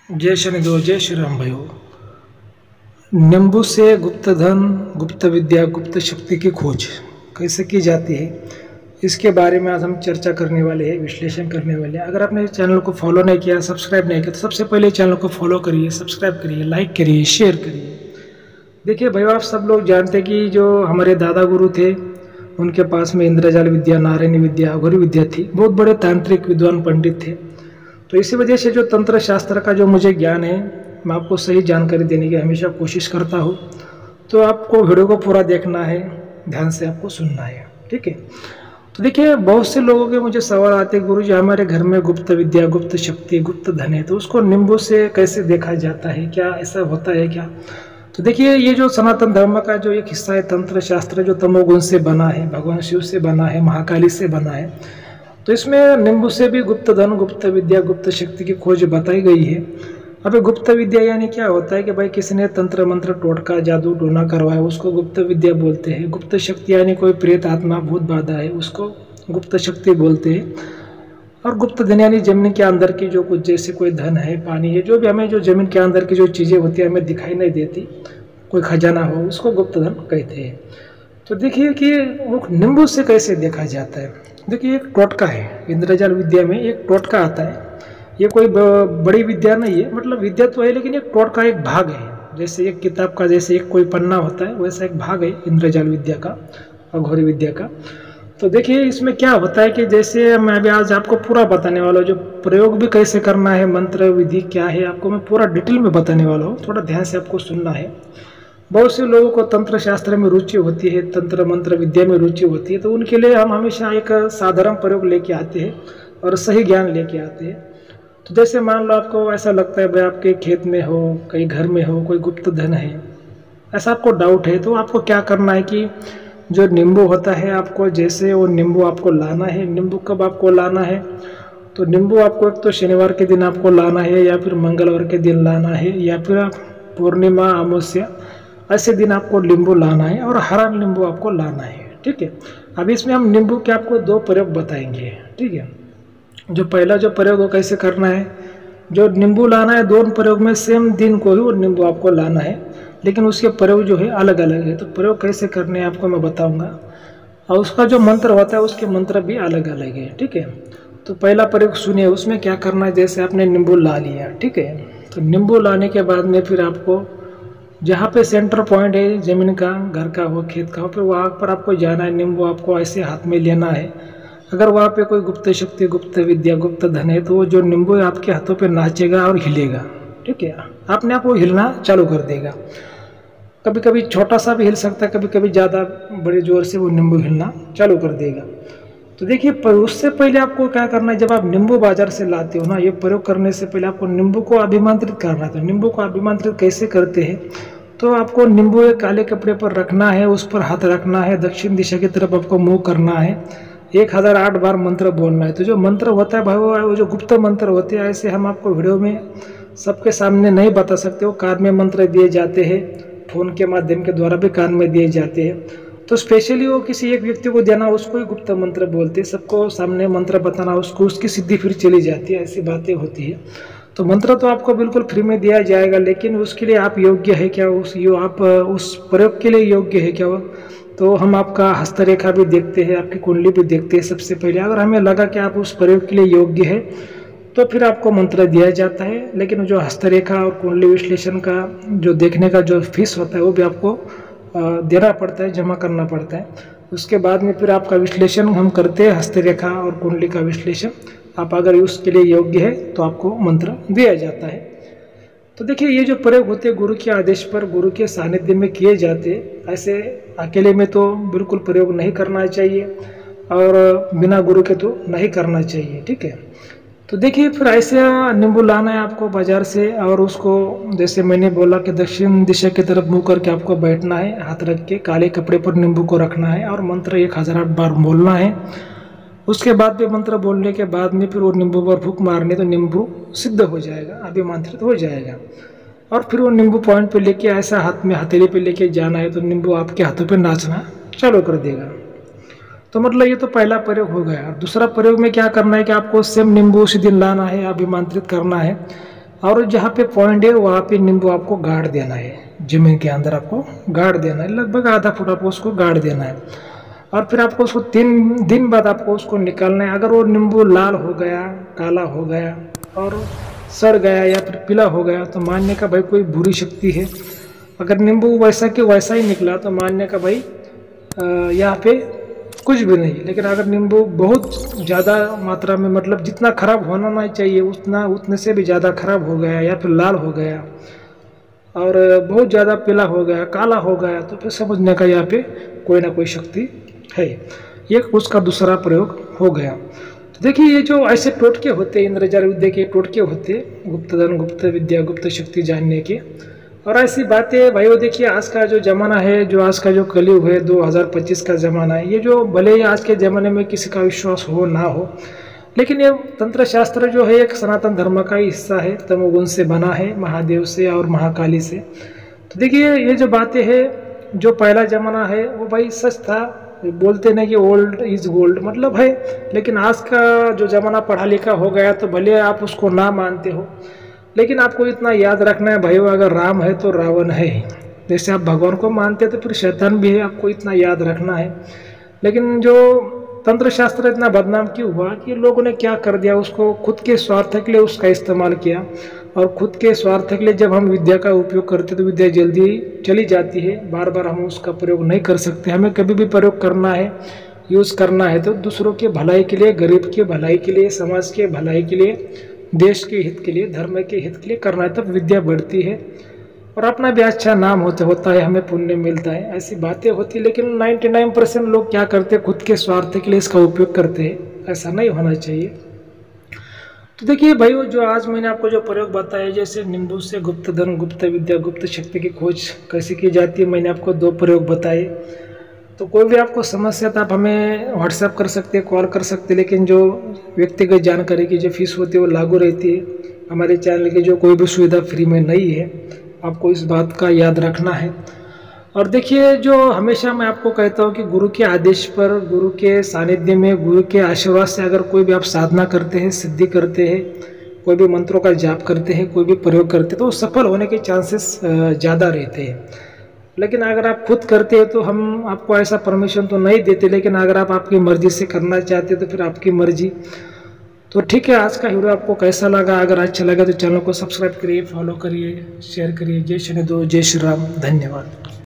जय शनिदेव, जय श्री राम भाइयों। नींबू से गुप्त धन, गुप्त विद्या, गुप्त शक्ति की खोज कैसे की जाती है, इसके बारे में आज हम चर्चा करने वाले हैं, विश्लेषण करने वाले हैं। अगर आपने इस चैनल को फॉलो नहीं किया, सब्सक्राइब नहीं किया, तो सबसे पहले चैनल को फॉलो करिए, सब्सक्राइब करिए, लाइक करिए, शेयर करिए। देखिए भाइयों, आप सब लोग जानते हैं कि जो हमारे दादा गुरु थे, उनके पास में इंद्रजाल विद्या, नारायणी विद्या, अघोरी विद्या थी। बहुत बड़े तांत्रिक विद्वान पंडित थे। तो इसी वजह से जो तंत्र शास्त्र का जो मुझे ज्ञान है, मैं आपको सही जानकारी देने की हमेशा कोशिश करता हूँ। तो आपको वीडियो को पूरा देखना है, ध्यान से आपको सुनना है, ठीक है। तो देखिए, बहुत से लोगों के मुझे सवाल आते हैं, गुरुजी हमारे घर में गुप्त विद्या, गुप्त शक्ति, गुप्त धन है, तो उसको नींबू से कैसे देखा जाता है, क्या ऐसा होता है क्या? तो देखिए, ये जो सनातन धर्म का जो एक हिस्सा है, तंत्र शास्त्र, जो तमोगुण से बना है, भगवान शिव से बना है, महाकाली से बना है, तो इसमें नींबू से भी गुप्त धन, गुप्त विद्या, गुप्त शक्ति की खोज बताई गई है। अब गुप्त विद्या यानी क्या होता है कि भाई किसी ने तंत्र मंत्र, टोटका, जादू टोना करवाया, उसको गुप्त विद्या बोलते हैं। गुप्त शक्ति यानी कोई प्रेत आत्मा, भूत बाधा है, उसको गुप्त शक्ति बोलते हैं। और गुप्त धन यानी जमीन के अंदर की जो कुछ, जैसे कोई धन है, पानी है, जो भी हमें जो जमीन के अंदर की जो चीज़ें होती है, हमें दिखाई नहीं देती, कोई खजाना हो, उसको गुप्त धन कहते हैं। तो देखिए कि वो नींबू से कैसे देखा जाता है। देखिए, एक टोटका है, इंद्रजाल विद्या में एक टोटका आता है। ये कोई बड़ी विद्या नहीं है, मतलब विद्या तो है, लेकिन एक टोटका एक भाग है। जैसे एक किताब का जैसे एक कोई पन्ना होता है, वैसा एक भाग है इंद्रजाल विद्या का, अघोरी विद्या का। तो देखिए, इसमें क्या होता है कि जैसे मैं अभी आज आपको पूरा बताने वाला हूँ, जो प्रयोग भी कैसे करना है, मंत्र विधि क्या है, आपको मैं पूरा डिटेल में बताने वाला हूँ। थोड़ा ध्यान से आपको सुनना है। बहुत से लोगों को तंत्र शास्त्र में रुचि होती है, तंत्र मंत्र विद्या में रुचि होती है, तो उनके लिए हम हमेशा एक साधारण प्रयोग लेके आते हैं और सही ज्ञान लेके आते हैं। तो जैसे मान लो आपको ऐसा लगता है भाई आपके खेत में हो, कहीं घर में हो, कोई गुप्त धन है, ऐसा आपको डाउट है, तो आपको क्या करना है कि जो नींबू होता है, आपको जैसे वो नींबू आपको लाना है। नींबू कब आपको लाना है? तो नींबू आपको एक तो शनिवार के दिन आपको लाना है, या फिर मंगलवार के दिन लाना है, या फिर पूर्णिमा, अमावस्या, ऐसे दिन आपको नींबू लाना है, और हरा नींबू आपको लाना है, ठीक है। अब इसमें हम नींबू के आपको दो प्रयोग बताएंगे, ठीक है। जो पहला जो प्रयोग वो कैसे करना है, जो नींबू लाना है, दोनों प्रयोग में सेम दिन को ही वो नींबू आपको लाना है, लेकिन उसके प्रयोग जो है अलग अलग है। तो प्रयोग कैसे करने हैं आपको मैं बताऊंगा, और उसका जो मंत्र होता है, उसके मंत्र भी अलग अलग है, ठीक है। तो पहला प्रयोग सुनिए, उसमें क्या करना है। जैसे आपने नींबू ला लिया, ठीक है, तो नींबू लाने के बाद में फिर आपको जहाँ पे सेंटर पॉइंट है, जमीन का, घर का हो, खेत का हो, फिर वहाँ पर आपको जाना है। नींबू आपको ऐसे हाथ में लेना है। अगर वहाँ पे कोई गुप्त शक्ति, गुप्त विद्या, गुप्त धन है, तो वो जो नींबू है आपके हाथों पे नाचेगा और हिलेगा, ठीक है। अपने आप वो हिलना चालू कर देगा। कभी कभी छोटा सा भी हिल सकता है, कभी कभी ज़्यादा बड़े जोर से वो नींबू हिलना चालू कर देगा। तो देखिए, उससे पहले आपको क्या करना है, जब आप नींबू बाजार से लाते हो ना, ये प्रयोग करने से पहले आपको नींबू को अभिमंत्रित करना है। तो नींबू को अभिमंत्रित कैसे करते हैं, तो आपको नींबू एक काले कपड़े पर रखना है, उस पर हाथ रखना है, दक्षिण दिशा की तरफ आपको मुंह करना है, 1008 बार मंत्र बोलना है। तो जो मंत्र होता है भाई, वो जो गुप्त मंत्र होते हैं, ऐसे हम आपको वीडियो में सबके सामने नहीं बता सकते। वो कान में मंत्र दिए जाते हैं, फोन के माध्यम के द्वारा भी कान में दिए जाते हैं। तो स्पेशली वो किसी एक व्यक्ति को देना, उसको ही गुप्त मंत्र बोलते हैं। सबको सामने मंत्र बताना, उसको उसकी सिद्धि फिर चली जाती है, ऐसी बातें होती है। तो मंत्र तो आपको बिल्कुल फ्री में दिया जाएगा, लेकिन उसके लिए आप योग्य है क्या, आप उस प्रयोग के लिए योग्य है क्या? तो हम आपका हस्तरेखा भी देखते हैं, आपकी कुंडली भी देखते हैं सबसे पहले। अगर हमें लगा कि आप उस प्रयोग के लिए योग्य है, तो फिर आपको मंत्र दिया जाता है। लेकिन जो हस्तरेखा और कुंडली विश्लेषण का जो देखने का जो फीस होता है, वो भी आपको देना पड़ता है, जमा करना पड़ता है। उसके बाद में फिर आपका विश्लेषण हम करते हैं, हस्तरेखा और कुंडली का विश्लेषण। आप अगर उसके लिए योग्य है, तो आपको मंत्र दिया जाता है। तो देखिए, ये जो प्रयोग होते हैं, गुरु के आदेश पर, गुरु के सानिध्य में किए जाते हैं। ऐसे अकेले में तो बिल्कुल प्रयोग नहीं करना चाहिए, और बिना गुरु के तो नहीं करना चाहिए, ठीक है। तो देखिए, फिर ऐसे नींबू लाना है आपको बाजार से, और उसको जैसे मैंने बोला कि दक्षिण दिशा की तरफ मुँह करके आपको बैठना है, हाथ रख के काले कपड़े पर नींबू को रखना है, और मंत्र 1008 बार बोलना है। उसके बाद भी मंत्र बोलने के बाद में फिर वो नींबू पर फूंक मारने, तो नींबू सिद्ध हो जाएगा, अभिमंत्रित हो जाएगा। और फिर वो नींबू पॉइंट पे लेके ऐसा हाथ में हथेली पे लेके जाना है, तो नींबू आपके हाथों पे नाचना चालू कर देगा। तो मतलब ये तो पहला प्रयोग हो गया। दूसरा प्रयोग में क्या करना है कि आपको सेम नींबू उसी दिन लाना है, अभिमंत्रित करना है। और जहाँ पे पॉइंट है वहाँ पे नींबू आपको गाड़ देना है, जमीन के अंदर आपको गाड़ देना है, लगभग आधा फुट आपको उसको गाड़ देना है। और फिर आपको उसको 3 दिन बाद आपको उसको निकालना है। अगर वो नींबू लाल हो गया, काला हो गया और सड़ गया या फिर पीला हो गया तो मानने का भाई कोई बुरी शक्ति है। अगर नींबू वैसा के वैसा ही निकला तो मानने का भाई यहाँ पे कुछ भी नहीं। लेकिन अगर नींबू बहुत ज़्यादा मात्रा में, मतलब जितना खराब होना नहीं चाहिए उतने से भी ज़्यादा खराब हो गया या फिर लाल हो गया और बहुत ज़्यादा पीला हो गया, काला हो गया, तो फिर समझने का यहाँ पे कोई ना कोई शक्ति है। ये उसका दूसरा प्रयोग हो गया। तो देखिए ये जो ऐसे टोटके होते हैं, इंद्रजाल विद्या के टोटके होते हैं, गुप्तधन, गुप्त विद्या, गुप्त शक्ति जानने के और ऐसी बातें भाई। वो देखिए आज का जो ज़माना है, जो आज का जो कलयुग है, 2025 का ज़माना है, ये जो भले ही आज के ज़माने में किसी का विश्वास हो ना हो, लेकिन ये तंत्र शास्त्र जो है एक सनातन धर्म का ही हिस्सा है, तमोगुण से बना है, महादेव से और महाकाली से। तो देखिए ये जो बातें हैं, जो पहला ज़माना है वो भाई सच था। बोलते नहीं कि ओल्ड इज गोल्ड, मतलब है। लेकिन आज का जो ज़माना पढ़ा लिखा हो गया तो भले आप उसको ना मानते हो, लेकिन आपको इतना याद रखना है भाई, अगर राम है तो रावण है ही। जैसे आप भगवान को मानते हैं तो फिर शैतान भी है, आपको इतना याद रखना है। लेकिन जो तंत्र शास्त्र इतना बदनाम क्यों हुआ कि लोगों ने क्या कर दिया, उसको खुद के स्वार्थ के लिए उसका इस्तेमाल किया। और खुद के स्वार्थ के लिए जब हम विद्या का उपयोग करते तो विद्या जल्दी चली जाती है, बार बार हम उसका प्रयोग नहीं कर सकते। हमें कभी भी प्रयोग करना है, यूज़ करना है तो दूसरों के भलाई के लिए, गरीब के भलाई के लिए, समाज के भलाई के लिए, देश के हित के लिए, धर्म के हित के लिए करना है, तब विद्या बढ़ती है और अपना भी अच्छा नाम होता है, हमें पुण्य मिलता है। ऐसी बातें होती, लेकिन 99% लोग क्या करते हैं, खुद के स्वार्थ के लिए इसका उपयोग करते हैं। ऐसा नहीं होना चाहिए। तो देखिए भाई वो जो आज मैंने आपको जो प्रयोग बताया, जैसे नींबू से गुप्त धन, गुप्त विद्या, गुप्त शक्ति की खोज कैसे की जाती है, मैंने आपको 2 प्रयोग बताए। तो कोई भी आपको समस्या तो आप हमें व्हाट्सएप कर सकते हैं, कॉल कर सकते हैं, लेकिन जो व्यक्तिगत जानकारी की जो फीस होती है वो लागू रहती है। हमारे चैनल की जो कोई भी सुविधा फ्री में नहीं है, आपको इस बात का याद रखना है। और देखिए जो हमेशा मैं आपको कहता हूँ कि गुरु के आदेश पर, गुरु के सानिध्य में, गुरु के आशीर्वाद से अगर कोई भी आप साधना करते हैं, सिद्धि करते हैं, कोई भी मंत्रों का जाप करते हैं, कोई भी प्रयोग करते हैं, तो सफल होने के चांसेस ज़्यादा रहते हैं। लेकिन अगर आप खुद करते हैं तो हम आपको ऐसा परमिशन तो नहीं देते, लेकिन अगर आप आपकी मर्जी से करना चाहते हैं तो फिर आपकी मर्जी। तो ठीक है, आज का वीडियो आपको कैसा लगा? अगर अच्छा लगा तो चैनल को सब्सक्राइब करिए, फॉलो करिए, शेयर करिए। जय शनि देव, जय श्री राम, धन्यवाद।